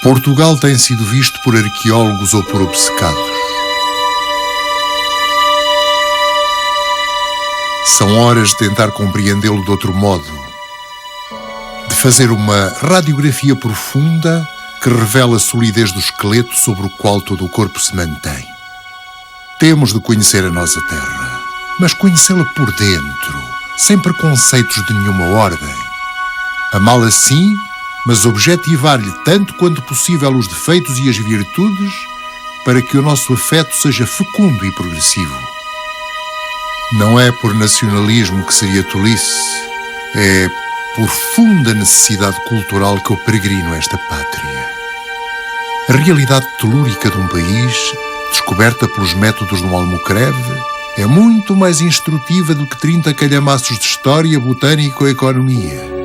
Portugal tem sido visto por arqueólogos ou por obcecados. São horas de tentar compreendê-lo de outro modo, de fazer uma radiografia profunda que revela a solidez do esqueleto sobre o qual todo o corpo se mantém. Temos de conhecer a nossa terra, mas conhecê-la por dentro, sem preconceitos de nenhuma ordem. Amá-la sim, mas objetivar-lhe tanto quanto possível os defeitos e as virtudes, para que o nosso afeto seja fecundo e progressivo. Não é por nacionalismo que seria tolice, é por funda necessidade cultural que eu peregrino esta pátria. A realidade telúrica de um país, descoberta pelos métodos de um almocreve, é muito mais instrutiva do que 30 calhamaços de história, botânica ou economia.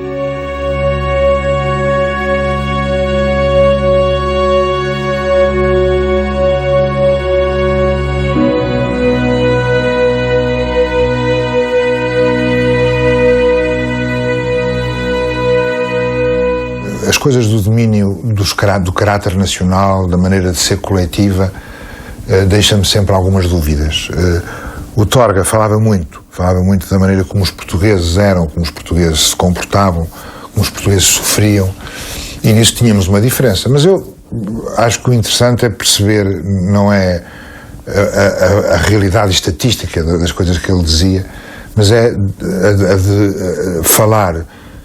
As coisas do domínio do caráter nacional, da maneira de ser coletiva, deixam-me sempre algumas dúvidas. O Torga falava muito da maneira como os portugueses eram, como os portugueses se comportavam, como os portugueses sofriam, e nisso tínhamos uma diferença. Mas eu acho que o interessante é perceber, não é a realidade estatística das coisas que ele dizia, mas é a de falar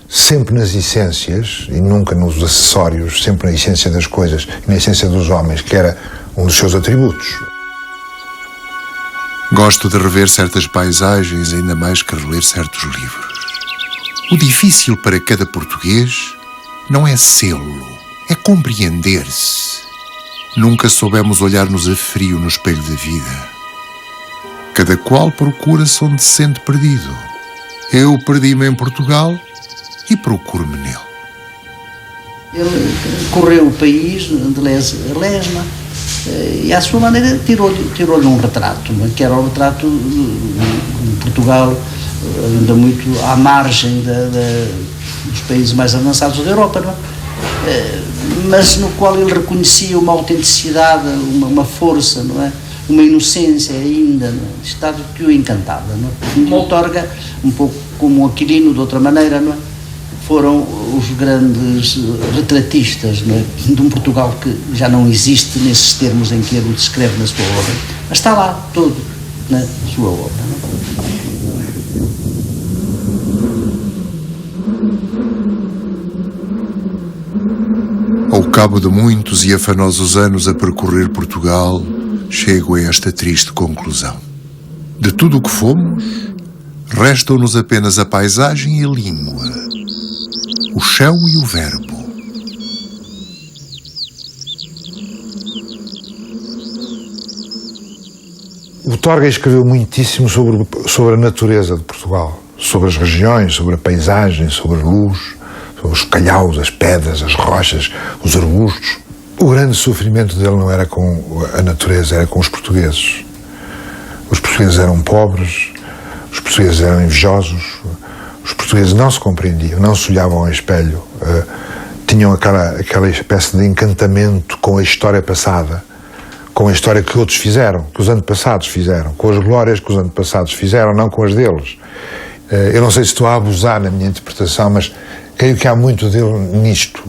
sempre nas essências e nunca nos acessórios, sempre na essência das coisas e na essência dos homens, que era um dos seus atributos. Gosto de rever certas paisagens, ainda mais que reler certos livros. O difícil para cada português não é sê-lo, é compreender-se. Nunca soubemos olhar-nos a frio no espelho da vida. Cada qual procura-se onde se sente perdido. Eu perdi-me em Portugal e procuro-me nele. Ele correu o país de lesma a lesma e, à sua maneira, tirou-lhe um retrato, que era o retrato de Portugal, ainda muito à margem dos países mais avançados da Europa, não é? Mas no qual ele reconhecia uma autenticidade, uma força, não é? Uma inocência ainda, estado que o encantava, não é? O Torga, um pouco como o Aquilino, de outra maneira, não é? Foram os grandes retratistas, não é? De um Portugal que já não existe nesses termos em que ele o descreve na sua obra, mas está lá todo na sua obra, não é? Ao cabo de muitos e afanosos anos a percorrer Portugal, chego a esta triste conclusão. De tudo o que fomos, restam-nos apenas a paisagem e a língua, o chão e o verbo. O Torga escreveu muitíssimo sobre a natureza de Portugal, sobre as regiões, sobre a paisagem, sobre a luz, sobre os calhaus, as pedras, as rochas, os arbustos. O grande sofrimento dele não era com a natureza, era com os portugueses. Os portugueses eram pobres, os portugueses eram invejosos, os portugueses não se compreendiam, não se olhavam ao espelho, tinham aquela espécie de encantamento com a história passada, com a história que outros fizeram, que os antepassados fizeram, com as glórias que os antepassados fizeram, não com as deles. Eu não sei se estou a abusar na minha interpretação, mas creio que há muito dele nisto.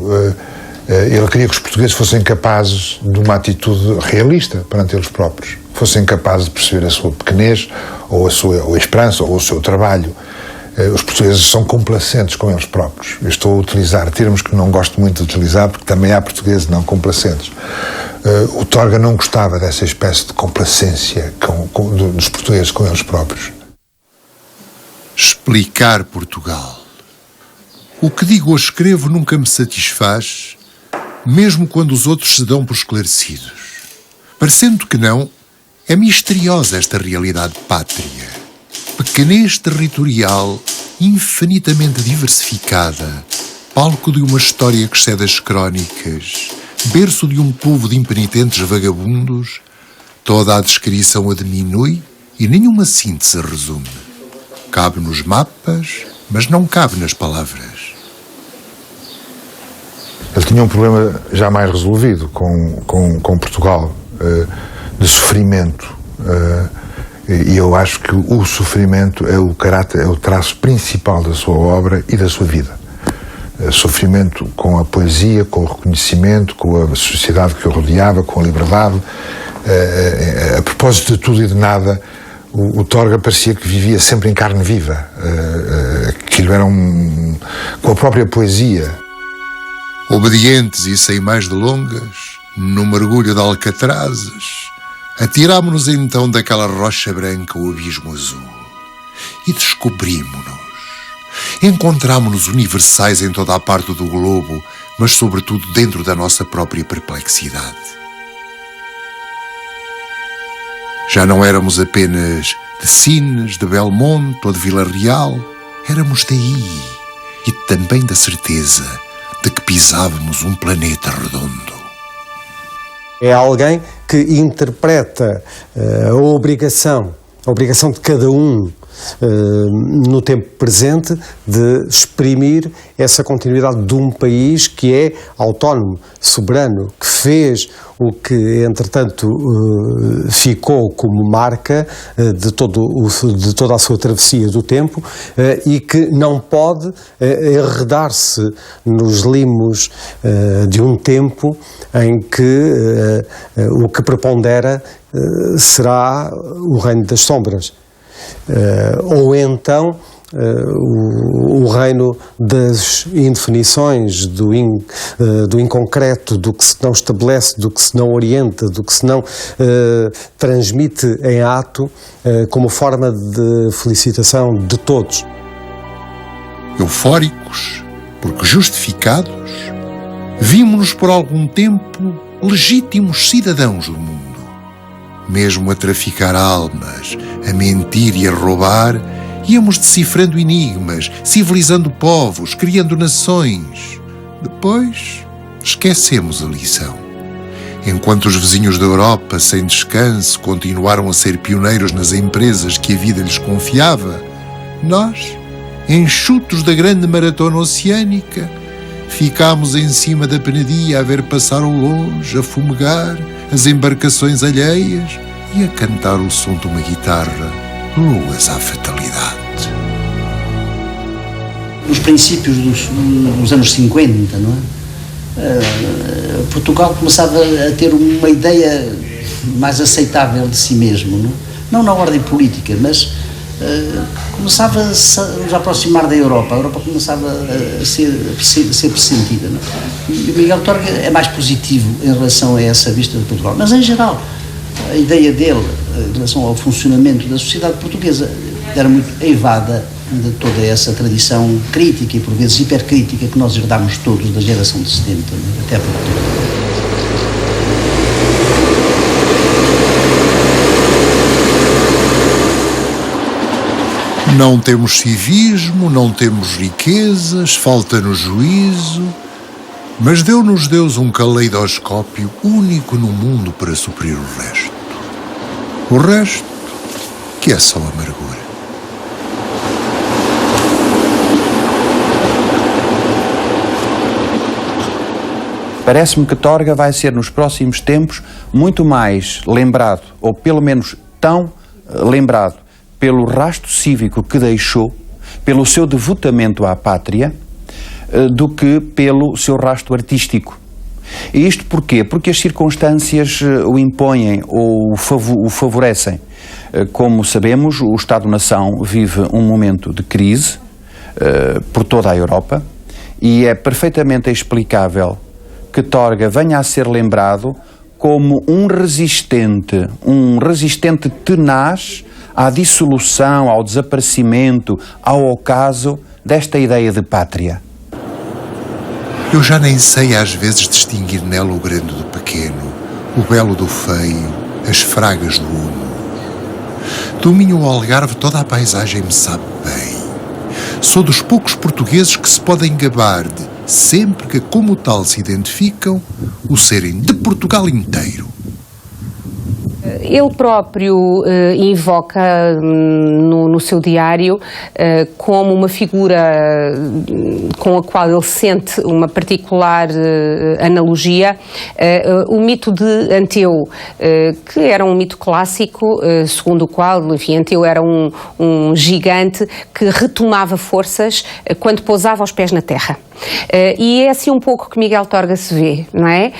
Ele queria que os portugueses fossem capazes de uma atitude realista perante eles próprios, fossem capazes de perceber a sua pequenez, ou a esperança, ou o seu trabalho. Os portugueses são complacentes com eles próprios. Eu estou a utilizar termos que não gosto muito de utilizar, porque também há portugueses não complacentes. O Torga não gostava dessa espécie de complacência dos portugueses com eles próprios. Explicar Portugal. O que digo ou escrevo nunca me satisfaz, mesmo quando os outros se dão por esclarecidos. Parecendo que não, é misteriosa esta realidade pátria. Pequenez territorial, infinitamente diversificada, palco de uma história que excede as crónicas, berço de um povo de impenitentes vagabundos, toda a descrição a diminui e nenhuma síntese resume. Cabe nos mapas, mas não cabe nas palavras. Ele tinha um problema já mais resolvido com Portugal, de sofrimento. E eu acho que o sofrimento é o traço principal da sua obra e da sua vida. Sofrimento com a poesia, com o reconhecimento, com a sociedade que o rodeava, com a liberdade. A propósito de tudo e de nada, o Torga parecia que vivia sempre em carne viva. Aquilo era com a própria poesia. Obedientes e sem mais delongas, no mergulho de alcatrazes, atirámo-nos então daquela rocha branca ao abismo azul e descobrimos-nos. Encontrámo-nos universais em toda a parte do globo, mas sobretudo dentro da nossa própria perplexidade. Já não éramos apenas de Sines, de Belmonte ou de Vila Real, éramos daí e também da certeza de que pisávamos um planeta redondo. É alguém que interpreta a obrigação de cada um no tempo presente de exprimir essa continuidade de um país que é autónomo, soberano, que fez o que, entretanto, ficou como marca de toda a sua travessia do tempo e que não pode enredar-se nos limos de um tempo em que o que prepondera será o reino das sombras. Ou então o reino das indefinições, do inconcreto, do que se não estabelece, do que se não orienta, do que se não transmite em ato como forma de felicitação de todos. Eufóricos, porque justificados, vimos-nos por algum tempo legítimos cidadãos do mundo. Mesmo a traficar almas, a mentir e a roubar, íamos decifrando enigmas, civilizando povos, criando nações. Depois, esquecemos a lição. Enquanto os vizinhos da Europa, sem descanso, continuaram a ser pioneiros nas empresas que a vida lhes confiava, nós, enxutos da grande maratona oceânica, ficámos em cima da penedia a ver passar ao longe, a fumegar as embarcações alheias e a cantar o som de uma guitarra, luas à fatalidade. Nos princípios dos anos 50, não é? Portugal começava a ter uma ideia mais aceitável de si mesmo, não na ordem política, mas começava a nos aproximar da Europa. A Europa começava a ser pressentida. E o Miguel Torga é mais positivo em relação a essa vista de Portugal. Mas, em geral, a ideia dele em relação ao funcionamento da sociedade portuguesa era muito eivada de toda essa tradição crítica e, por vezes, hipercrítica que nós herdámos todos da geração de 70, até a pouco tempo. Não temos civismo, não temos riquezas, falta-nos juízo, mas deu-nos Deus um caleidoscópio único no mundo para suprir o resto. O resto, que é só amargura. Parece-me que Torga vai ser nos próximos tempos muito mais lembrado, ou pelo menos tão lembrado, pelo rastro cívico que deixou, pelo seu devotamento à pátria, do que pelo seu rastro artístico. E isto porquê? Porque as circunstâncias o impõem ou o favorecem. Como sabemos, o Estado-nação vive um momento de crise por toda a Europa e é perfeitamente explicável que Torga venha a ser lembrado como um resistente tenaz à dissolução, ao desaparecimento, ao ocaso desta ideia de pátria. Eu já nem sei às vezes distinguir nela o grande do pequeno, o belo do feio, as fragas do humo. Domino o Algarve, toda a paisagem me sabe bem. Sou dos poucos portugueses que se podem gabar de, sempre que como tal se identificam, o serem de Portugal inteiro. Ele próprio invoca no seu diário como uma figura com a qual ele sente uma particular analogia, o mito de Anteu, que era um mito clássico, segundo o qual, enfim, Anteu era um gigante que retomava forças quando pousava os pés na terra. E é assim um pouco que Miguel Torga se vê, não é?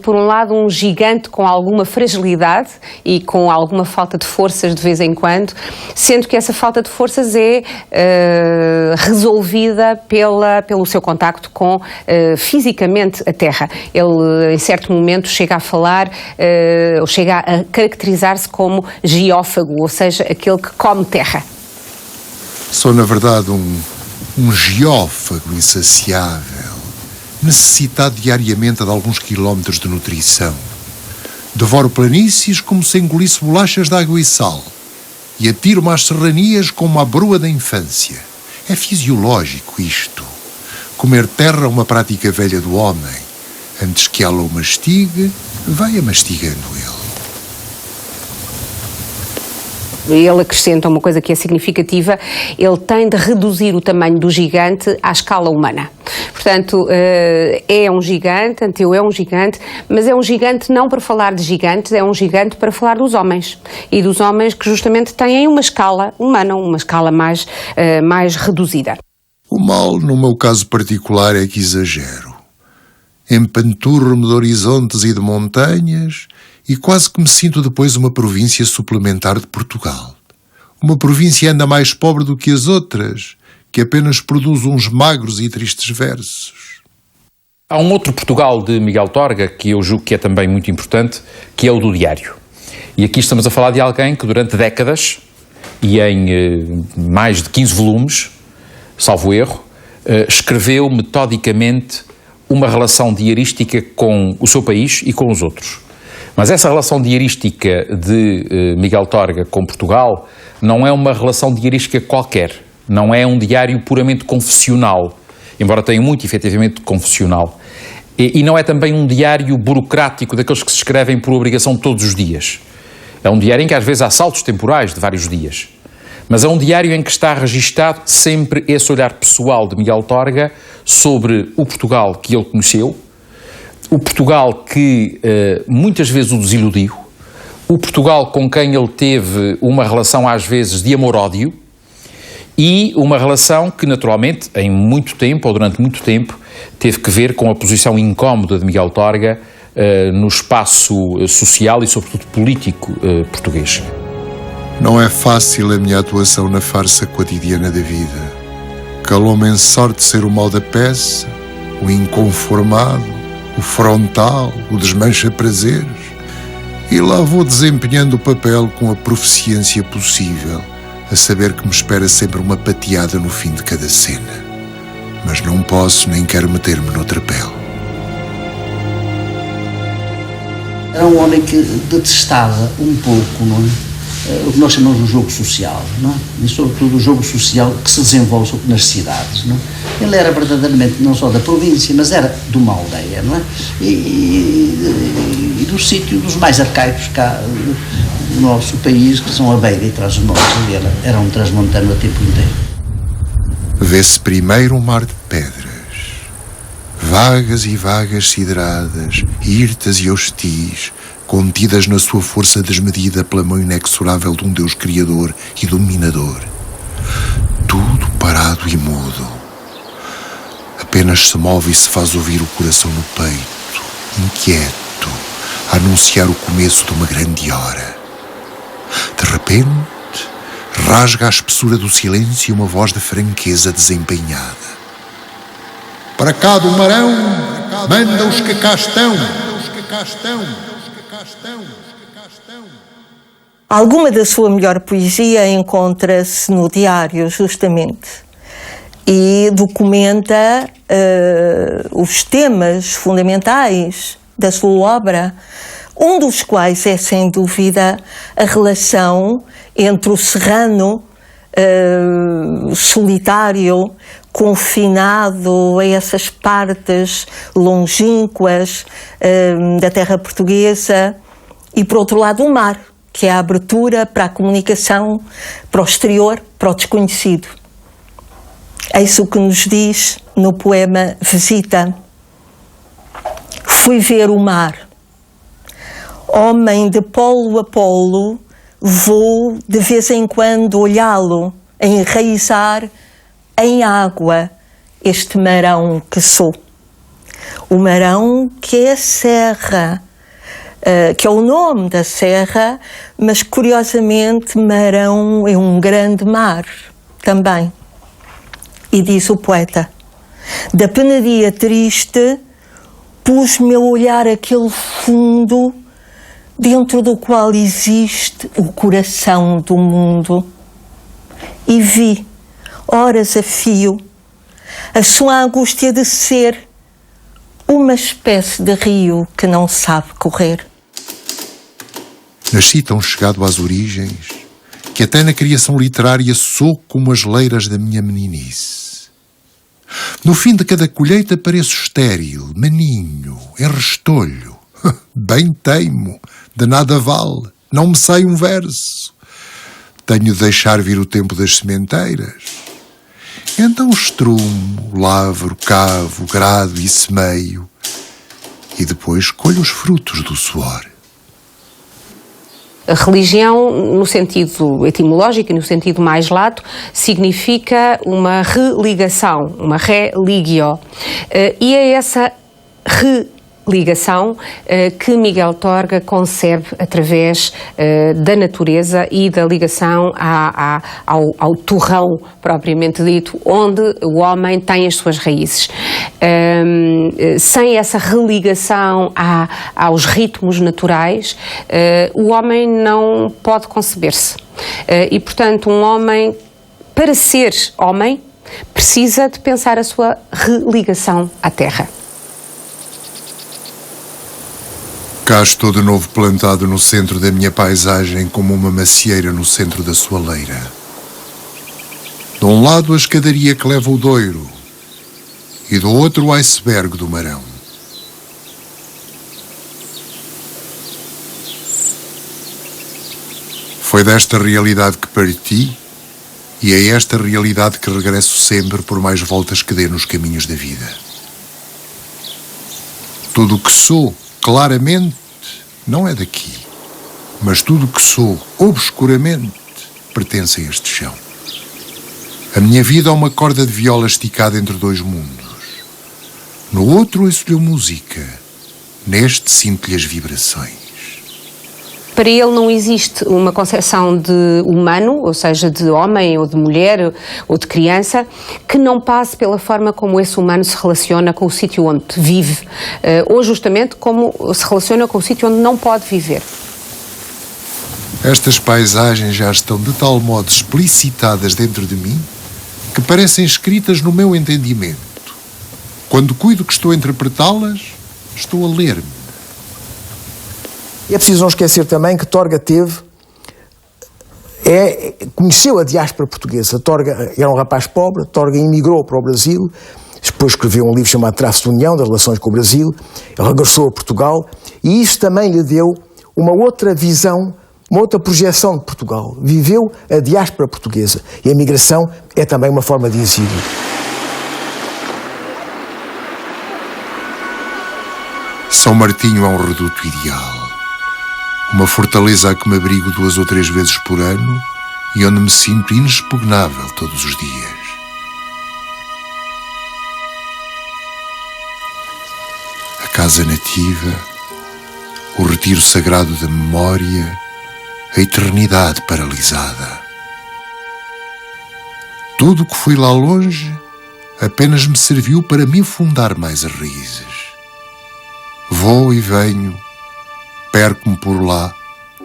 Por um lado, um gigante com alguma fragilidade e com alguma falta de forças de vez em quando, sendo que essa falta de forças é resolvida pelo seu contacto com, fisicamente, a terra. Ele, em certo momento, chega a falar, ou chega a caracterizar-se como geófago, ou seja, aquele que come terra. Sou, na verdade, um geófago insaciável, necessitado diariamente de alguns quilómetros de nutrição. Devoro planícies como se engolisse bolachas de água e sal, e atiro-me às serranias como a broa da infância. É fisiológico isto. Comer terra é uma prática velha do homem. Antes que ela o mastigue, vai-a mastigando ele. Ele acrescenta uma coisa que é significativa: ele tem de reduzir o tamanho do gigante à escala humana. Portanto, é um gigante, Anteu é um gigante, mas é um gigante não para falar de gigantes, é um gigante para falar dos homens. E dos homens que justamente têm uma escala humana, uma escala mais reduzida. O mal, no meu caso particular, é que exagero. Empanturro-me de horizontes e de montanhas e quase que me sinto depois uma província suplementar de Portugal. Uma província ainda mais pobre do que as outras, que apenas produz uns magros e tristes versos. Há um outro Portugal de Miguel Torga, que eu julgo que é também muito importante, que é o do diário. E aqui estamos a falar de alguém que durante décadas, e em mais de 15 volumes, salvo erro, escreveu metodicamente uma relação diarística com o seu país e com os outros. Mas essa relação diarística de Miguel Torga com Portugal não é uma relação diarística qualquer, não é um diário puramente confessional, embora tenha muito efetivamente confessional, e não é também um diário burocrático daqueles que se escrevem por obrigação todos os dias. É um diário em que às vezes há saltos temporais de vários dias, mas é um diário em que está registado sempre esse olhar pessoal de Miguel Torga sobre o Portugal que ele conheceu, o Portugal que muitas vezes o desiludiu, o Portugal com quem ele teve uma relação às vezes de amor-ódio e uma relação que naturalmente em muito tempo, ou durante muito tempo, teve que ver com a posição incómoda de Miguel Torga no espaço social e sobretudo político português. Não é fácil a minha atuação na farsa cotidiana da vida. Calou-me em sorte ser o mal da peça, o inconformado, o frontal, o desmancha-prazeres, e lá vou desempenhando o papel com a proficiência possível, a saber que me espera sempre uma pateada no fim de cada cena. Mas não posso nem quero meter-me noutra pele. Era um homem que detestava um pouco, não é? O que nós chamamos de jogo social, não é? E sobretudo o jogo social que se desenvolve nas cidades, não é? Ele era verdadeiramente não só da província, mas era de uma aldeia, não é? E do sítio dos mais arcaicos cá do nosso país, que são a Beira e Trás-os-Montes. Ele era um transmontano a tempo inteiro. Vê-se primeiro um mar de pedras, vagas e vagas sidradas, hirtas e hostis, contidas na sua força desmedida pela mão inexorável de um Deus criador e dominador. Tudo parado e mudo. Apenas se move e se faz ouvir o coração no peito, inquieto, a anunciar o começo de uma grande hora. De repente, rasga a espessura do silêncio uma voz de franqueza desempenhada. Para cá do Marão, manda os que cá estão. Alguma da sua melhor poesia encontra-se no diário, justamente, e documenta os temas fundamentais da sua obra, um dos quais é, sem dúvida, a relação entre o serrano solitário, confinado a essas partes longínquas da terra portuguesa, e por outro lado o mar, que é a abertura para a comunicação, para o exterior, para o desconhecido. Eis o que nos diz no poema Visita. Fui ver o mar. Homem de polo a polo, vou de vez em quando olhá-lo, enraizar em água este marão que sou. O marão que é a serra, que é o nome da serra, mas curiosamente Marão é um grande mar também. E diz o poeta: da penaria triste pus-me a olhar aquele fundo dentro do qual existe o coração do mundo, e vi, horas a fio, a sua angústia de ser uma espécie de rio que não sabe correr. Nasci tão chegado às origens que até na criação literária sou como as leiras da minha meninice. No fim de cada colheita pareço estéril, maninho, em restolho. Bem teimo, de nada vale, não me sai um verso. Tenho de deixar vir o tempo das sementeiras. Então estrumo, lavro, cavo, grado e semeio, e depois colho os frutos do suor. A religião, no sentido etimológico e no sentido mais lato, significa uma religação, uma religio. E é essa religação que Miguel Torga concebe através da natureza e da ligação ao torrão, propriamente dito, onde o homem tem as suas raízes. Sem essa religação aos ritmos naturais, o homem não pode conceber-se. E, portanto, um homem, para ser homem, precisa de pensar a sua religação à terra. Cá estou de novo plantado no centro da minha paisagem, como uma macieira no centro da sua leira. De um lado a escadaria que leva o Douro e do outro o iceberg do Marão. Foi desta realidade que parti e é esta realidade que regresso sempre por mais voltas que dê nos caminhos da vida. Tudo o que sou, claramente, não é daqui, mas tudo o que sou, obscuramente, pertence a este chão. A minha vida é uma corda de viola esticada entre dois mundos. No outro ouço-lhe música, neste sinto-lhe as vibrações. Para ele não existe uma concepção de humano, ou seja, de homem ou de mulher ou de criança, que não passe pela forma como esse humano se relaciona com o sítio onde vive, ou justamente como se relaciona com o sítio onde não pode viver. Estas paisagens já estão de tal modo explicitadas dentro de mim que parecem escritas no meu entendimento. Quando cuido que estou a interpretá-las, estou a ler-me. É preciso não esquecer também que Torga conheceu a diáspora portuguesa. Torga era um rapaz pobre, Torga emigrou para o Brasil, depois escreveu um livro chamado Traço de União, das relações com o Brasil, ele regressou a Portugal e isso também lhe deu uma outra visão, uma outra projeção de Portugal. Viveu a diáspora portuguesa e a migração é também uma forma de exílio. São Martinho é um reduto ideal. Uma fortaleza a que me abrigo 2 ou 3 vezes por ano e onde me sinto inexpugnável todos os dias. A casa nativa, o retiro sagrado da memória, a eternidade paralisada. Tudo o que fui lá longe apenas me serviu para me fundar mais as raízes. Vou e venho, perco-me por lá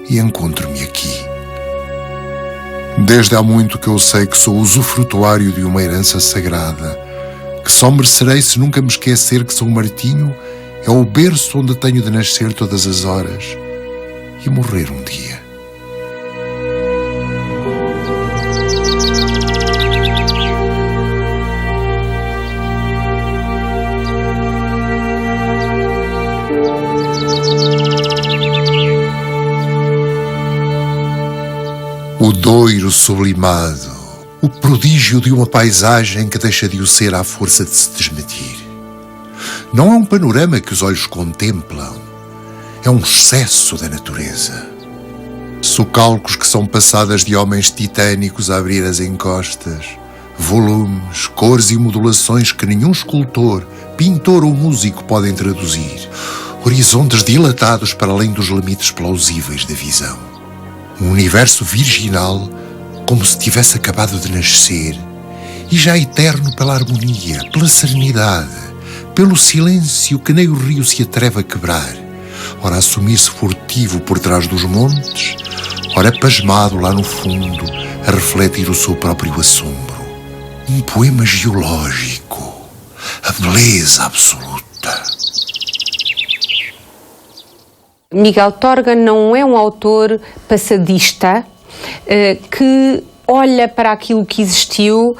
e encontro-me aqui. Desde há muito que eu sei que sou usufrutuário de uma herança sagrada, que só merecerei se nunca me esquecer que São Martinho é o berço onde tenho de nascer todas as horas e morrer um dia. O Douro sublimado, o prodígio de uma paisagem que deixa de o ser à força de se desmentir. Não é um panorama que os olhos contemplam, é um excesso da natureza. Socalcos que são passadas de homens titânicos a abrir as encostas, volumes, cores e modulações que nenhum escultor, pintor ou músico podem traduzir, horizontes dilatados para além dos limites plausíveis da visão. Um universo virginal, como se tivesse acabado de nascer, e já eterno pela harmonia, pela serenidade, pelo silêncio que nem o rio se atreve a quebrar, ora assumir-se furtivo por trás dos montes, ora pasmado lá no fundo, a refletir o seu próprio assombro. Um poema geológico, a beleza absoluta. Miguel Torga não é um autor passadista que olha para aquilo que existiu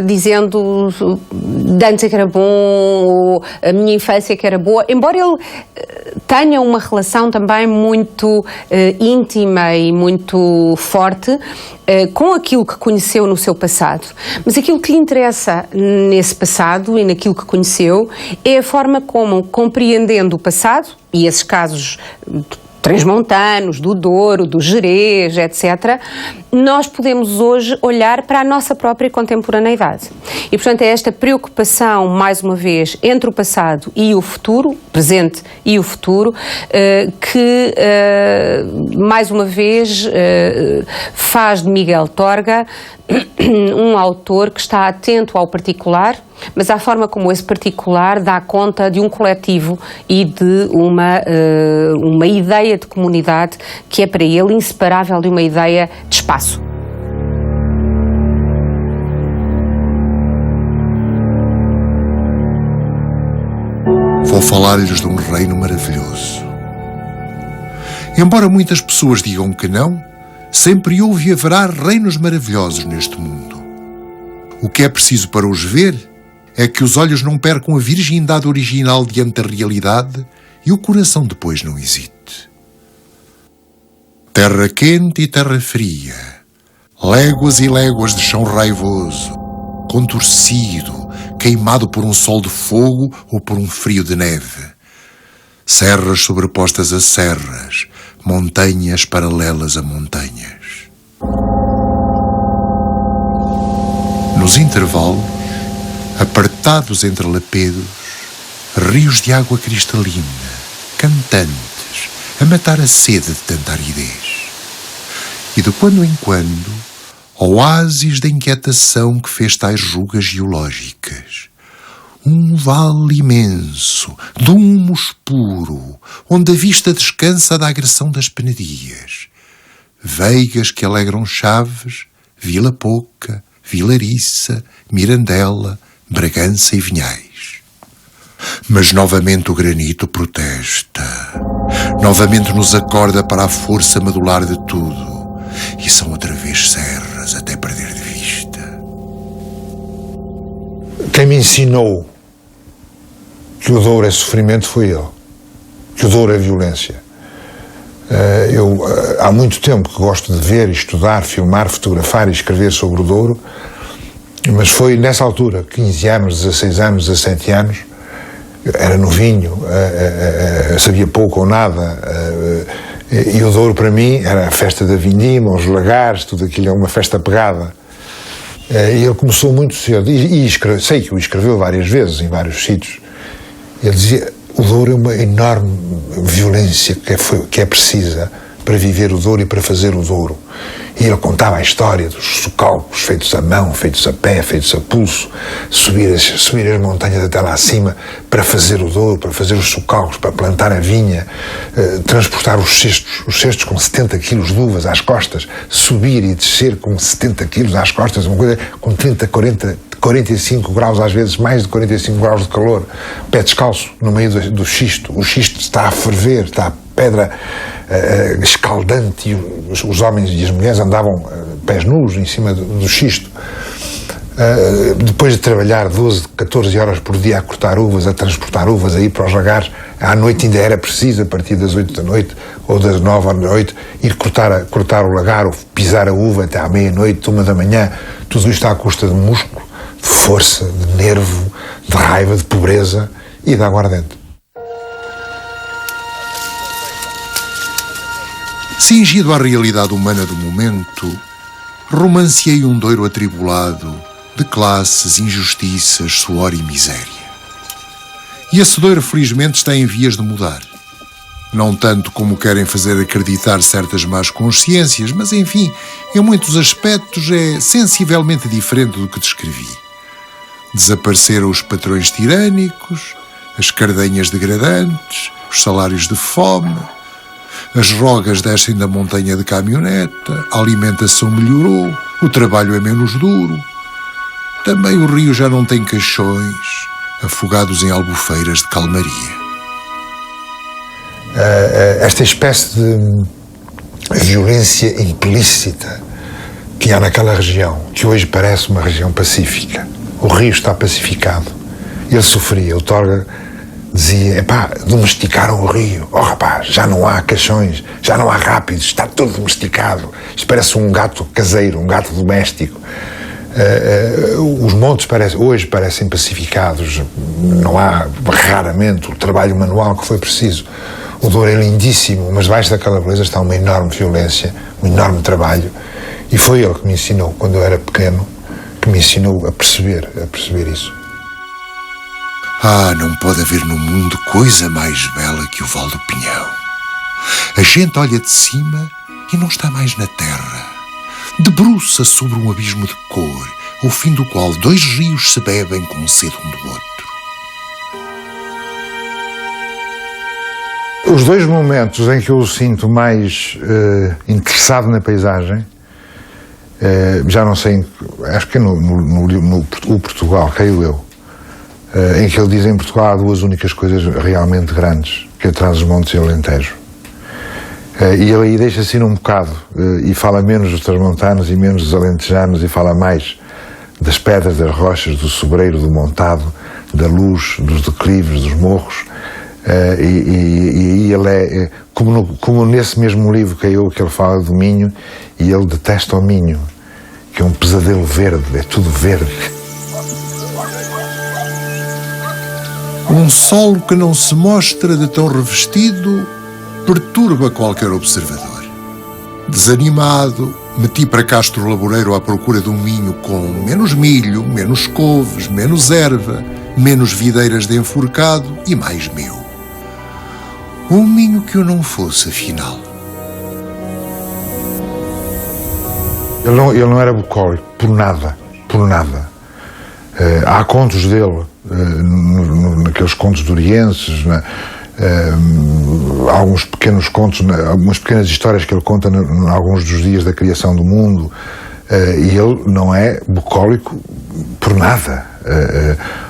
dizendo de antes é que era bom, ou a minha infância que era boa, embora ele tenha uma relação também muito íntima e muito forte com aquilo que conheceu no seu passado. Mas aquilo que lhe interessa nesse passado e naquilo que conheceu é a forma como, compreendendo o passado, e esses casos transmontanos, do Douro, do Gerês, etc., nós podemos hoje olhar para a nossa própria contemporaneidade. E, portanto, é esta preocupação, mais uma vez, entre o passado e o futuro, presente e o futuro, que, mais uma vez, faz de Miguel Torga um autor que está atento ao particular, mas à forma como esse particular dá conta de um coletivo e de uma ideia de comunidade que é para ele inseparável de uma ideia de espaço. Vou falar-lhes de um reino maravilhoso. Embora muitas pessoas digam que não, sempre houve e haverá reinos maravilhosos neste mundo. O que é preciso para os ver é que os olhos não percam a virgindade original diante da realidade e o coração depois não hesite. Terra quente e terra fria, léguas e léguas de chão raivoso, contorcido, queimado por um sol de fogo ou por um frio de neve. Serras sobrepostas a serras, montanhas paralelas a montanhas. Nos intervalos, apartados entre lapedos, rios de água cristalina, cantantes, a matar a sede de tanta aridez. E de quando em quando, oásis da inquietação que fez tais rugas geológicas. Um vale imenso, de um humus puro, onde a vista descansa da agressão das penedias. Veigas que alegram Chaves, Vila Pouca, Vilariça, Mirandela, Bragança e Vinhais. Mas novamente o granito protesta. Novamente nos acorda para a força medular de tudo. E são outra vez serras até perder de vista. Quem me ensinou que o Douro é sofrimento foi ele. Que o Douro é violência. Eu há muito tempo que gosto de ver, estudar, filmar, fotografar e escrever sobre o Douro, mas foi nessa altura, 15 anos, 16 anos, 17 anos, era novinho, sabia pouco ou nada, e o Douro para mim era a festa da vindima, os lagares, tudo aquilo é uma festa pegada. E ele começou muito cedo, e sei que o escreveu várias vezes, em vários sítios. Ele dizia, o Douro é uma enorme violência que é precisa para viver o Douro e para fazer o Douro. E ele contava a história dos socalcos feitos a mão, feitos a pé, feitos a pulso, subir as montanhas até lá acima para fazer o Douro, para fazer os socalcos, para plantar a vinha, transportar os cestos com 70 quilos de uvas às costas, subir e descer com 70 quilos às costas, uma coisa com 30, 40, 45 graus, às vezes mais de 45 graus de calor, pé descalço no meio do xisto. O xisto está a ferver, está a pedra escaldante, e os homens e as mulheres andavam pés nus em cima do xisto. Depois de trabalhar 12, 14 horas por dia a cortar uvas, a transportar uvas, a ir para os lagares, à noite ainda era preciso, a partir das 8 da noite ou das 9 da noite, ir cortar o lagar ou pisar a uva até à meia-noite, 1 da manhã, tudo isto à custa de músculo, de força, de nervo, de raiva, de pobreza e de aguardente. Cingido à realidade humana do momento, romanceei um Douro atribulado de classes, injustiças, suor e miséria. E esse Douro, felizmente, está em vias de mudar. Não tanto como querem fazer acreditar certas más consciências, mas, enfim, em muitos aspectos é sensivelmente diferente do que descrevi. Desapareceram os patrões tirânicos, as cardenhas degradantes, os salários de fome, as rogas descem da montanha de caminhoneta, a alimentação melhorou, o trabalho é menos duro. Também o rio já não tem caixões, afogados em albufeiras de calmaria. Esta espécie de violência implícita que há naquela região, que hoje parece uma região pacífica. O rio está pacificado. Ele sofria, o Torga dizia, domesticaram o rio. Oh rapaz, já não há caixões, já não há rápidos, está tudo domesticado. Isto parece um gato caseiro, um gato doméstico. Os montes hoje parecem pacificados, não há raramente o trabalho manual que foi preciso. O Douro é lindíssimo, mas debaixo daquela beleza está uma enorme violência, um enorme trabalho, e foi ele que me ensinou, quando eu era pequeno, que me ensinou a perceber isso. Não pode haver no mundo coisa mais bela que o Val do Pinhão. A gente olha de cima e não está mais na terra. Debruça sobre um abismo de cor, ao fim do qual 2 rios se bebem com sede um do outro. Os 2 momentos em que eu o sinto mais interessado na paisagem, já não sei, acho que é no Portugal, creio eu, em que ele diz em Portugal há 2 únicas coisas realmente grandes, que é Trás-os-Montes e o Alentejo. E ele aí deixa assim um bocado, e fala menos dos transmontanos e menos dos alentejanos, e fala mais das pedras, das rochas, do sobreiro, do montado, da luz, dos declives, dos morros. E ele é, como nesse mesmo livro que ele fala do Minho, e ele detesta o Minho, que é um pesadelo verde, é tudo verde. Um solo que não se mostra de tão revestido perturba qualquer observador. Desanimado, meti para Castro Laboreiro à procura de um Minho com menos milho, menos couves, menos erva, menos videiras de enforcado e mais meu. Um Minho que eu não fosse, afinal. Ele não era bucólico, por nada. Há contos dele, naqueles contos dorienses, alguns pequenos contos, algumas pequenas histórias que ele conta em alguns dos dias da criação do mundo, e ele não é bucólico por nada.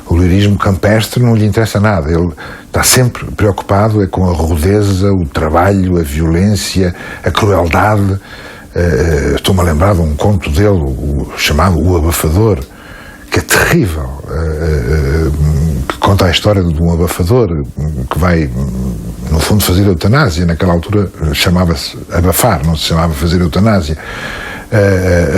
O lirismo campestre não lhe interessa nada, ele está sempre preocupado com a rudeza, o trabalho, a violência, a crueldade. Estou-me a lembrar de um conto dele, chamado O Abafador, que é terrível, que conta a história de um abafador que vai, no fundo, fazer eutanásia. Naquela altura chamava-se abafar, não se chamava fazer eutanásia.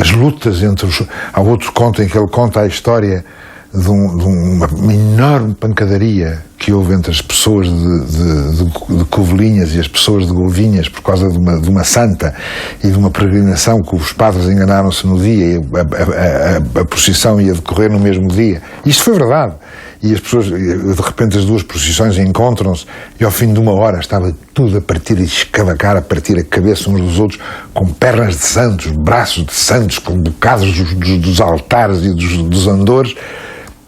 As lutas entre os... Há outro conto em que ele conta a história de uma enorme pancadaria que houve entre as pessoas de Covelinhas e as pessoas de Golvinhas por causa de uma santa e de uma peregrinação que os padres enganaram-se no dia, e a procissão ia decorrer no mesmo dia. Isto foi verdade. E as pessoas, de repente, as 2 procissões encontram-se e ao fim de 1 hora estava tudo a partir e escavacar, a partir a cabeça uns dos outros, com pernas de santos, braços de santos, com bocados dos altares e dos andores.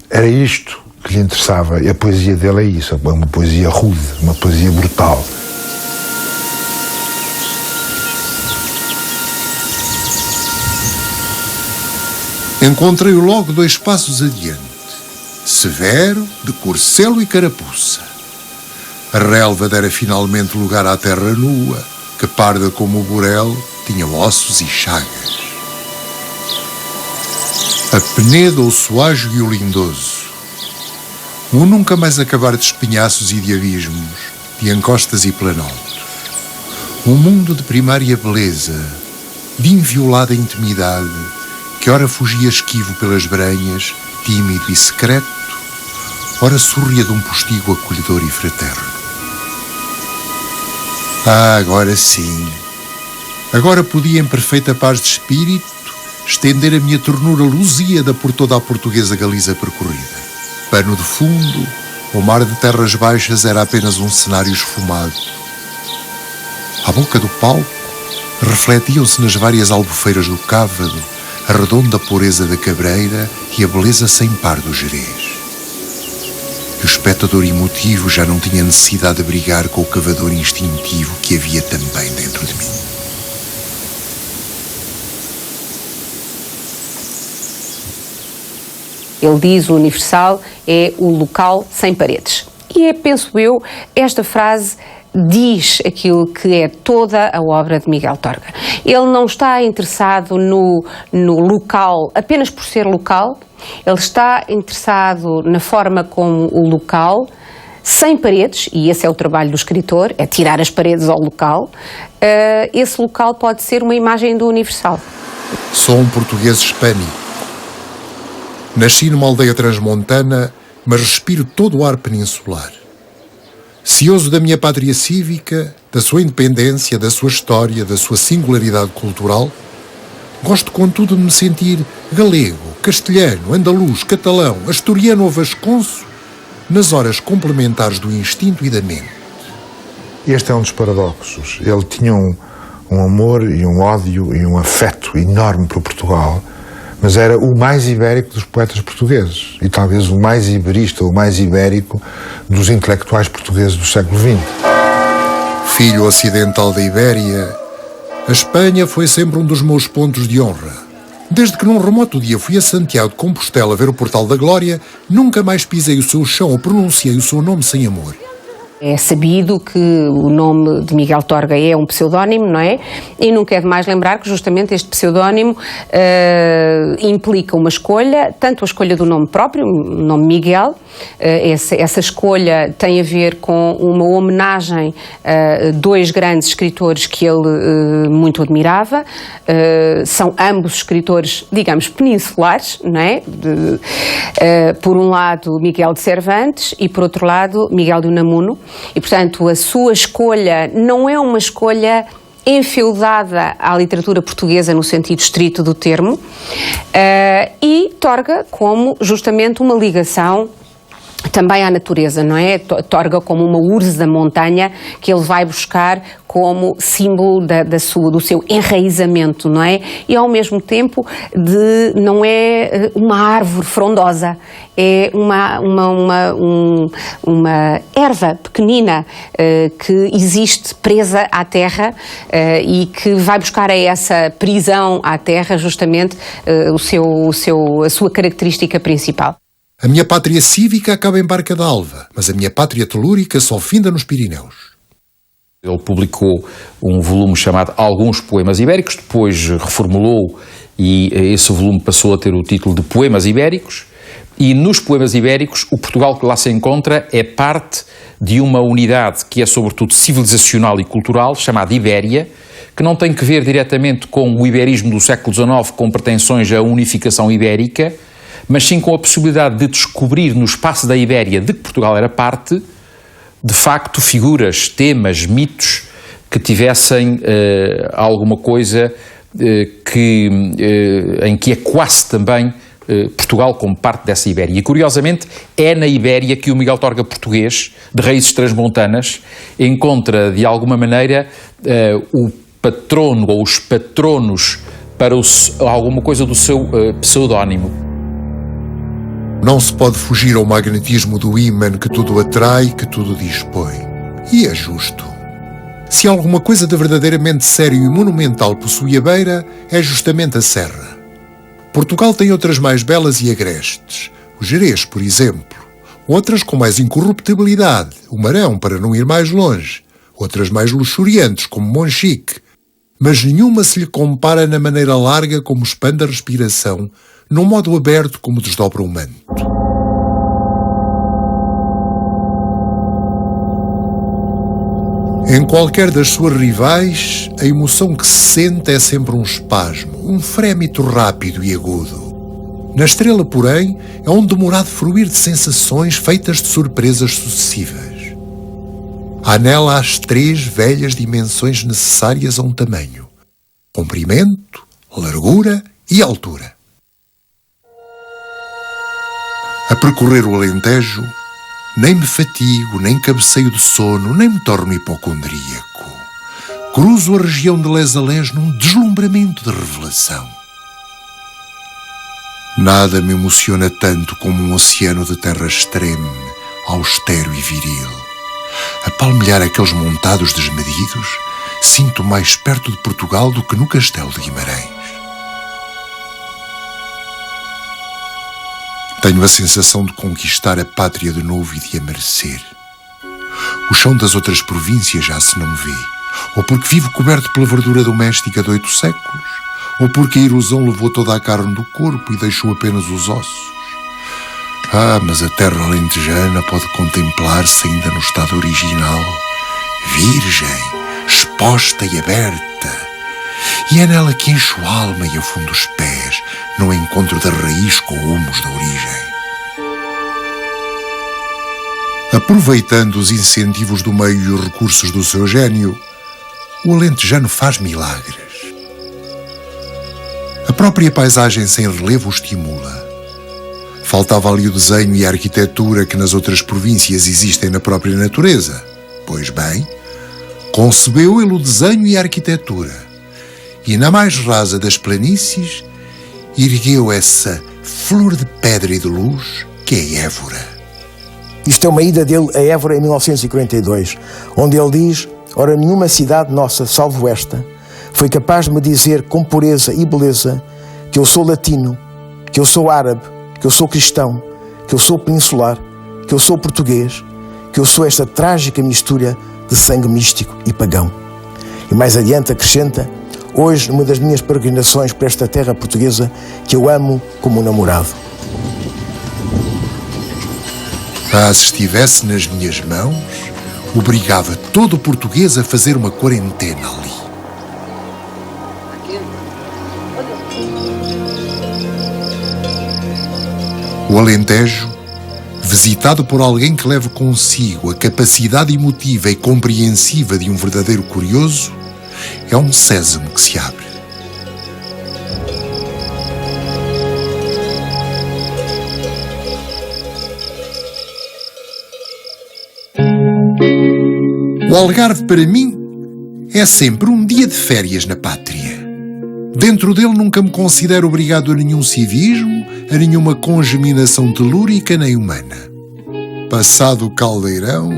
Era isto que lhe interessava, e a poesia dele é isso, é uma poesia rude, uma poesia brutal. Encontrei-o logo 2 passos adiante, severo, de corcelo e carapuça. A relva dera finalmente lugar à terra nua, que parda como o burel, tinha ossos e chagas. A Peneda, o Soajo e o Lindoso. O nunca mais acabar de espinhaços e de abismos, de encostas e planaltos. Um mundo de primária beleza, de inviolada intimidade, que ora fugia esquivo pelas brenhas, tímido e secreto, ora sorria de um postigo acolhedor e fraterno. Ah, agora sim. Agora podia, em perfeita paz de espírito, estender a minha ternura lusíada por toda a portuguesa Galiza percorrida. Pano de fundo, o mar de terras baixas era apenas um cenário esfumado. À boca do palco, refletiam-se nas várias albufeiras do Cávado a redonda pureza da Cabreira e a beleza sem par do Gerês. E o espectador emotivo já não tinha necessidade de brigar com o cavador instintivo que havia também dentro de mim. Ele diz: o Universal é o local sem paredes. E penso eu, esta frase diz aquilo que é toda a obra de Miguel Torga. Ele não está interessado no local apenas por ser local, ele está interessado na forma como o local, sem paredes, e esse é o trabalho do escritor, é tirar as paredes ao local, esse local pode ser uma imagem do Universal. Sou um português hispânico. Nasci numa aldeia transmontana, mas respiro todo o ar peninsular. Cioso da minha pátria cívica, da sua independência, da sua história, da sua singularidade cultural, gosto, contudo, de me sentir galego, castelhano, andaluz, catalão, asturiano ou vasconço, nas horas complementares do instinto e da mente. Este é um dos paradoxos. Ele tinha um amor e um ódio e um afeto enorme por Portugal, mas era o mais ibérico dos poetas portugueses e talvez o mais iberista, o mais ibérico dos intelectuais portugueses do século XX. Filho ocidental da Ibéria, a Espanha foi sempre um dos meus pontos de honra. Desde que num remoto dia fui a Santiago de Compostela ver o Portal da Glória, nunca mais pisei o seu chão ou pronunciei o seu nome sem amor. É sabido que o nome de Miguel Torga é um pseudónimo, não é? E nunca é demais lembrar que justamente este pseudónimo implica uma escolha, tanto a escolha do nome próprio, o nome Miguel, essa escolha tem a ver com uma homenagem a dois grandes escritores que ele muito admirava, são ambos escritores, digamos, peninsulares, não é? Por um lado Miguel de Cervantes e por outro lado Miguel de Unamuno. E, portanto, a sua escolha não é uma escolha enfeudada à literatura portuguesa no sentido estrito do termo, e Torga como justamente uma ligação também à natureza, não é? Torga como uma urze da montanha que ele vai buscar como símbolo do seu enraizamento, não é? E ao mesmo tempo não é uma árvore frondosa, é uma erva pequenina que existe presa à terra e que vai buscar a essa prisão à terra justamente a sua característica principal. A minha pátria cívica acaba em Barca d'Alva, mas a minha pátria telúrica só finda nos Pirineus. Ele publicou um volume chamado Alguns Poemas Ibéricos, depois reformulou e esse volume passou a ter o título de Poemas Ibéricos, e nos Poemas Ibéricos o Portugal que lá se encontra é parte de uma unidade que é sobretudo civilizacional e cultural, chamada Ibéria, que não tem que ver diretamente com o iberismo do século XIX com pretensões à unificação ibérica, mas sim com a possibilidade de descobrir no espaço da Ibéria de que Portugal era parte, de facto, figuras, temas, mitos que tivessem alguma coisa em que ecoasse também Portugal como parte dessa Ibéria. E, curiosamente, é na Ibéria que o Miguel Torga português, de raízes transmontanas, encontra, de alguma maneira, o patrono ou os patronos para alguma coisa do seu pseudónimo. Não se pode fugir ao magnetismo do ímã que tudo atrai, que tudo dispõe. E é justo. Se alguma coisa de verdadeiramente sério e monumental possui a beira, é justamente a serra. Portugal tem outras mais belas e agrestes. O Gerês, por exemplo. Outras com mais incorruptibilidade, o Marão, para não ir mais longe. Outras mais luxuriantes, como Monchique. Mas nenhuma se lhe compara na maneira larga como expande a respiração num modo aberto como desdobra um manto. Em qualquer das suas rivais, a emoção que se sente é sempre um espasmo, um frémito rápido e agudo. Na estrela, porém, é um demorado fruir de sensações feitas de surpresas sucessivas. Há nela as 3 velhas dimensões necessárias a um tamanho: comprimento, largura e altura. A percorrer o Alentejo, nem me fatigo, nem cabeceio de sono, nem me torno hipocondríaco. Cruzo a região de les a les num deslumbramento de revelação. Nada me emociona tanto como um oceano de terra extreme, austero e viril. A palmilhar aqueles montados desmedidos, sinto mais perto de Portugal do que no Castelo de Guimarães. Tenho a sensação de conquistar a pátria de novo e de a merecer. O chão das outras províncias já se não vê, ou porque vivo coberto pela verdura doméstica de 8 séculos, ou porque a erosão levou toda a carne do corpo e deixou apenas os ossos. Mas a terra alentejana pode contemplar-se ainda no estado original, virgem, exposta e aberta. E é nela que encho a alma e afundo os pés, no encontro da raiz com o humus da origem. Aproveitando os incentivos do meio e os recursos do seu gênio, o alentejano faz milagres. A própria paisagem sem relevo o estimula. Faltava ali o desenho e a arquitetura que nas outras províncias existem na própria natureza. Pois bem, concebeu ele o desenho e a arquitetura. E na mais rasa das planícies, ergueu essa flor de pedra e de luz que é Évora. Isto é uma ida dele a Évora em 1942, onde ele diz: ora, nenhuma cidade nossa, salvo esta, foi capaz de me dizer com pureza e beleza que eu sou latino, que eu sou árabe, que eu sou cristão, que eu sou peninsular, que eu sou português, que eu sou esta trágica mistura de sangue místico e pagão. E mais adiante acrescenta: hoje, numa das minhas peregrinações por esta terra portuguesa, que eu amo como um namorado. Se estivesse nas minhas mãos, obrigava todo o português a fazer uma quarentena ali. O Alentejo, visitado por alguém que leve consigo a capacidade emotiva e compreensiva de um verdadeiro curioso, é um sésamo que se abre. O Algarve, para mim, é sempre um dia de férias na pátria. Dentro dele nunca me considero obrigado a nenhum civismo, a nenhuma congeminação telúrica nem humana. Passado o caldeirão,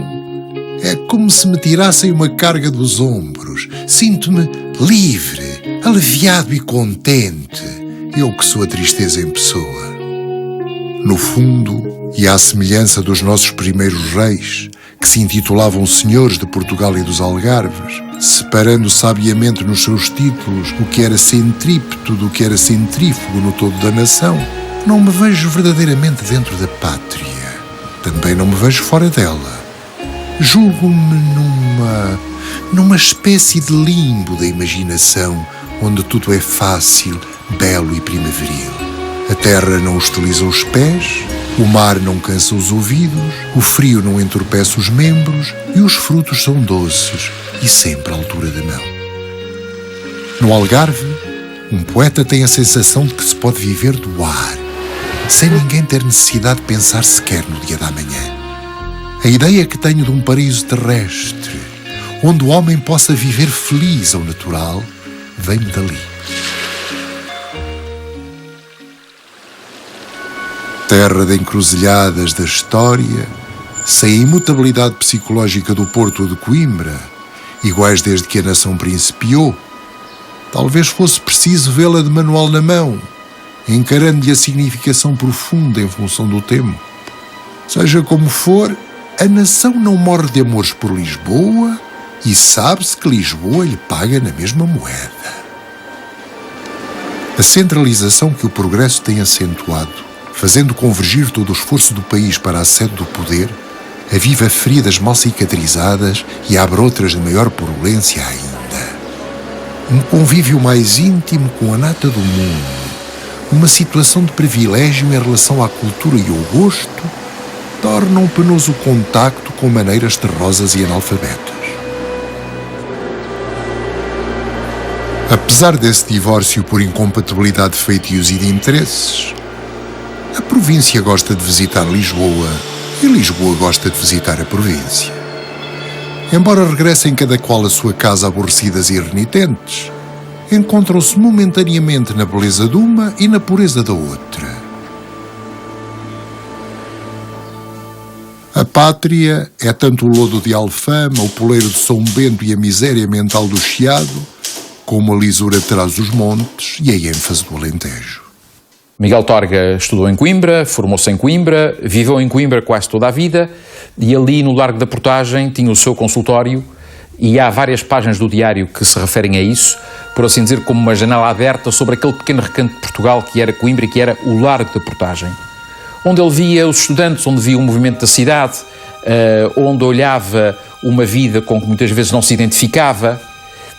é como se me tirassem uma carga dos ombros. Sinto-me livre, aliviado e contente, eu que sou a tristeza em pessoa. No fundo, e à semelhança dos nossos primeiros reis, que se intitulavam senhores de Portugal e dos Algarves, separando sabiamente nos seus títulos o que era centrípeto do que era centrífugo no todo da nação, não me vejo verdadeiramente dentro da pátria. Também não me vejo fora dela. Julgo-me numa espécie de limbo da imaginação, onde tudo é fácil, belo e primaveril. A terra não hostiliza os pés, o mar não cansa os ouvidos, o frio não entorpece os membros e os frutos são doces e sempre à altura da mão. No Algarve, um poeta tem a sensação de que se pode viver do ar, sem ninguém ter necessidade de pensar sequer no dia da manhã. A ideia que tenho de um paraíso terrestre, onde o homem possa viver feliz ao natural, vem-me dali. Terra de encruzilhadas da história, sem a imutabilidade psicológica do Porto ou de Coimbra, iguais desde que a nação principiou, talvez fosse preciso vê-la de manual na mão, encarando-lhe a significação profunda em função do tempo. Seja como for, a nação não morre de amores por Lisboa e sabe-se que Lisboa lhe paga na mesma moeda. A centralização que o progresso tem acentuado, fazendo convergir todo o esforço do país para a sede do poder, aviva feridas mal cicatrizadas e abre outras de maior purulência ainda. Um convívio mais íntimo com a nata do mundo, uma situação de privilégio em relação à cultura e ao gosto, torna um penoso contacto com maneiras terrosas e analfabetas. Apesar desse divórcio por incompatibilidade de feitios e de interesses, a província gosta de visitar Lisboa e Lisboa gosta de visitar a província. Embora regressem cada qual à sua casa aborrecidas e renitentes, encontram-se momentaneamente na beleza de uma e na pureza da outra. A pátria é tanto o lodo de Alfama, o poleiro de São Bento e a miséria mental do Chiado, como a lisura atrás dos montes e a ênfase do Alentejo. Miguel Torga estudou em Coimbra, formou-se em Coimbra, viveu em Coimbra quase toda a vida e ali no Largo da Portagem tinha o seu consultório e há várias páginas do diário que se referem a isso, por assim dizer, como uma janela aberta sobre aquele pequeno recanto de Portugal que era Coimbra e que era o Largo da Portagem, onde ele via os estudantes, onde via o movimento da cidade, onde olhava uma vida com que muitas vezes não se identificava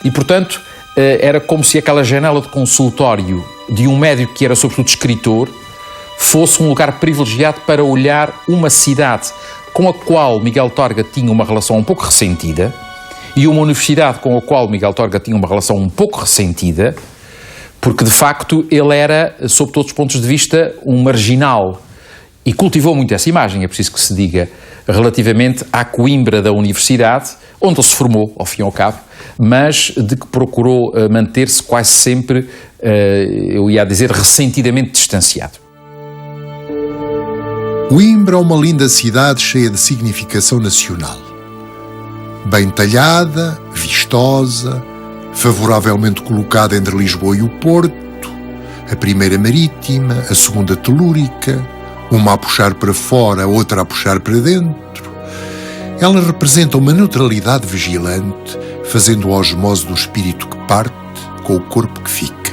e, portanto, era como se aquela janela de consultório de um médico que era sobretudo escritor fosse um lugar privilegiado para olhar uma cidade com a qual Miguel Torga tinha uma relação um pouco ressentida e uma universidade com a qual Miguel Torga tinha uma relação um pouco ressentida, porque de facto ele era, sob todos os pontos de vista, um marginal e cultivou muito essa imagem, é preciso que se diga, relativamente à Coimbra da universidade, onde ele se formou, ao fim e ao cabo, mas de que procurou manter-se quase sempre, eu ia dizer, ressentidamente distanciado. Coimbra é uma linda cidade cheia de significação nacional. Bem talhada, vistosa, favoravelmente colocada entre Lisboa e o Porto, a primeira marítima, a segunda telúrica, uma a puxar para fora, a outra a puxar para dentro. Ela representa uma neutralidade vigilante, fazendo osmose do espírito que parte com o corpo que fica.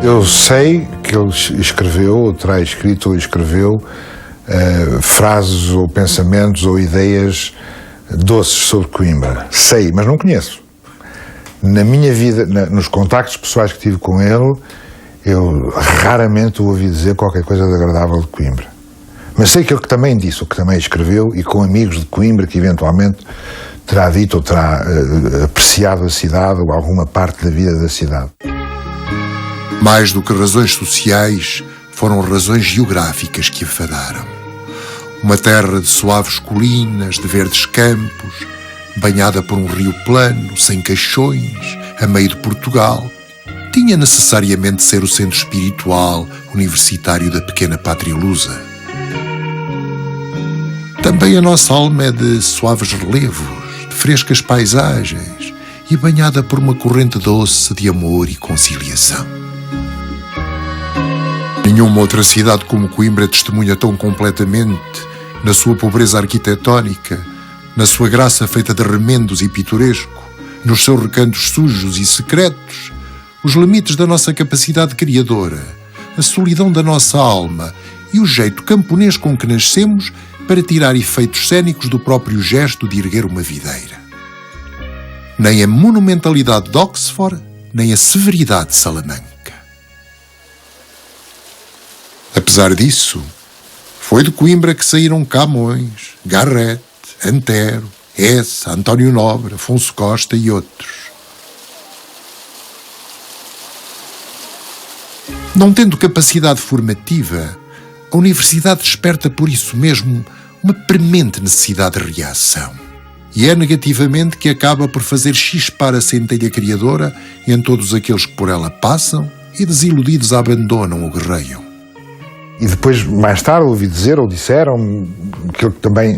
Eu sei que ele escreveu, ou terá escrito ou escreveu, frases ou pensamentos ou ideias doces sobre Coimbra. Sei, mas não conheço. Na minha vida, nos contactos pessoais que tive com ele, eu raramente o ouvi dizer qualquer coisa de agradável de Coimbra. Mas sei que ele também disse, o que também escreveu, e com amigos de Coimbra que eventualmente terá dito ou terá apreciado a cidade ou alguma parte da vida da cidade. Mais do que razões sociais, foram razões geográficas que a fadaram. Uma terra de suaves colinas, de verdes campos, banhada por um rio plano, sem caixões, a meio de Portugal, tinha necessariamente de ser o centro espiritual, universitário da pequena pátria lusa. Também a nossa alma é de suaves relevos, de frescas paisagens e banhada por uma corrente doce de amor e conciliação. Nenhuma outra cidade como Coimbra testemunha tão completamente, na sua pobreza arquitetónica, na sua graça feita de remendos e pitoresco, nos seus recantos sujos e secretos, os limites da nossa capacidade criadora, a solidão da nossa alma e o jeito camponês com que nascemos para tirar efeitos cênicos do próprio gesto de erguer uma videira. Nem a monumentalidade de Oxford, nem a severidade de Salamanca. Apesar disso, foi de Coimbra que saíram Camões, Garrett, Antero, Hesse, António Nobre, Afonso Costa e outros. Não tendo capacidade formativa, a Universidade desperta por isso mesmo uma premente necessidade de reação. E é negativamente que acaba por fazer chispar a centelha criadora em todos aqueles que por ela passam e desiludidos a abandonam ou guerreiam. E depois, mais tarde, ouvi dizer, ou disseram, que ele também,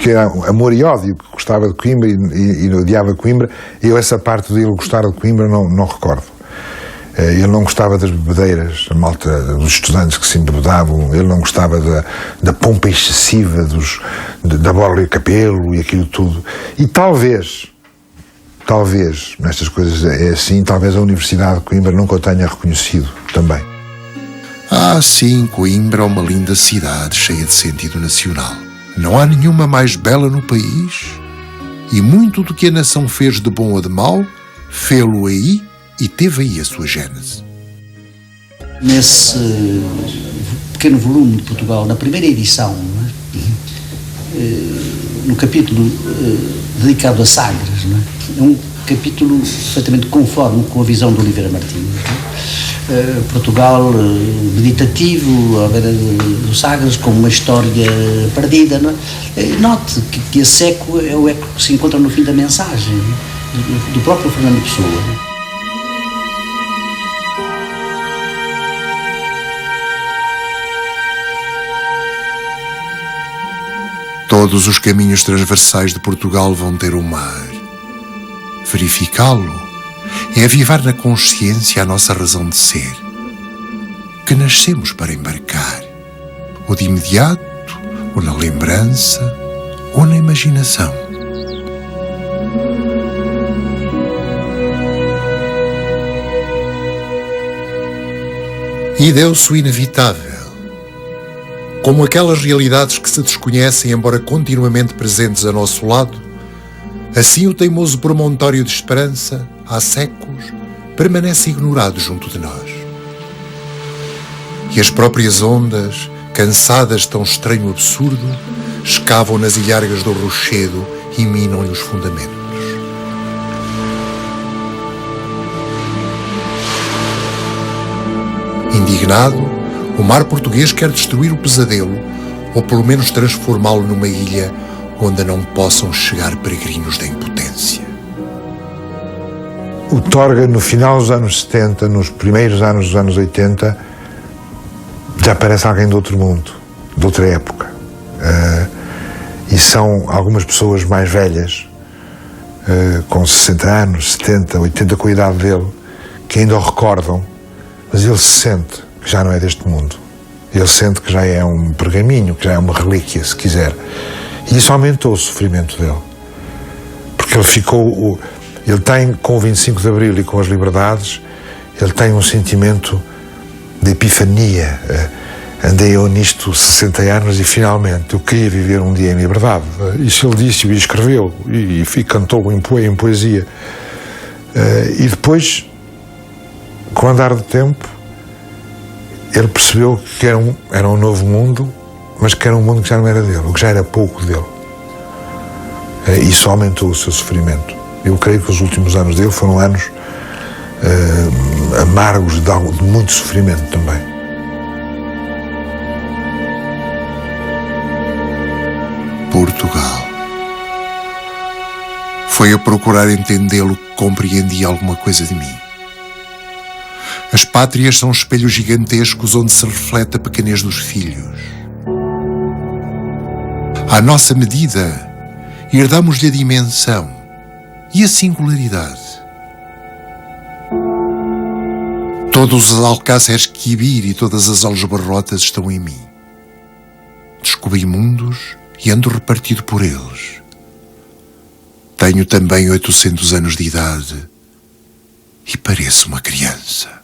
que era amor e ódio, que gostava de Coimbra e odiava Coimbra. Eu essa parte dele gostar de Coimbra não recordo. Ele não gostava das bebedeiras, a malta dos estudantes que se embebedavam, ele não gostava da pompa excessiva da borla e capelo e aquilo tudo. E talvez, talvez, nestas coisas é assim, talvez a Universidade de Coimbra nunca o tenha reconhecido também. Ah, sim, Coimbra é uma linda cidade, cheia de sentido nacional. Não há nenhuma mais bela no país, e muito do que a nação fez de bom ou de mau, fê-lo aí e teve aí a sua gênese. Nesse pequeno volume de Portugal, na primeira edição, no capítulo dedicado a Sagres, é um capítulo perfeitamente conforme com a visão de Oliveira Martins. Portugal meditativo, à beira do Sagres, como uma história perdida. Note que esse eco é o eco que se encontra no fim da mensagem do próprio Fernando Pessoa. Todos os caminhos transversais de Portugal vão ter o mar. Verificá-lo é avivar na consciência a nossa razão de ser, que nascemos para embarcar, ou de imediato, ou na lembrança, ou na imaginação. E deu-se o inevitável. Como aquelas realidades que se desconhecem, embora continuamente presentes a nosso lado, assim o teimoso promontório de esperança, há séculos, permanece ignorado junto de nós. E as próprias ondas, cansadas de tão estranho absurdo, escavam nas ilhargas do rochedo e minam-lhe os fundamentos. Indignado, o mar português quer destruir o pesadelo, ou pelo menos transformá-lo numa ilha onde não possam chegar peregrinos da impotência. O Torga, no final dos anos 70, nos primeiros anos dos anos 80, já parece alguém de outro mundo, de outra época. E são algumas pessoas mais velhas, com 60 anos, 70, 80, com a idade dele, que ainda o recordam, mas ele se sente que já não é deste mundo. Ele sente que já é um pergaminho, que já é uma relíquia, se quiser. E isso aumentou o sofrimento dele. Porque ele ficou... Ele tem, com o 25 de Abril e com as liberdades, ele tem um sentimento de epifania. Andei eu nisto 60 anos e finalmente eu queria viver um dia em liberdade. Isso ele disse e escreveu e cantou em poesia. E depois, com o andar do tempo, ele percebeu que era um novo mundo, mas que era um mundo que já não era dele, ou que já era pouco dele. Isso aumentou o seu sofrimento. Eu creio que os últimos anos dele foram anos amargos de muito sofrimento também. Portugal. Foi a procurar entendê-lo que compreendi alguma coisa de mim. As pátrias são espelhos gigantescos onde se reflete a pequenez dos filhos. À nossa medida, herdamos-lhe a dimensão e a singularidade. Todos os alcáceres Quibir e todas as algebarrotas estão em mim. Descobri mundos e ando repartido por eles. Tenho também 800 anos de idade e pareço uma criança.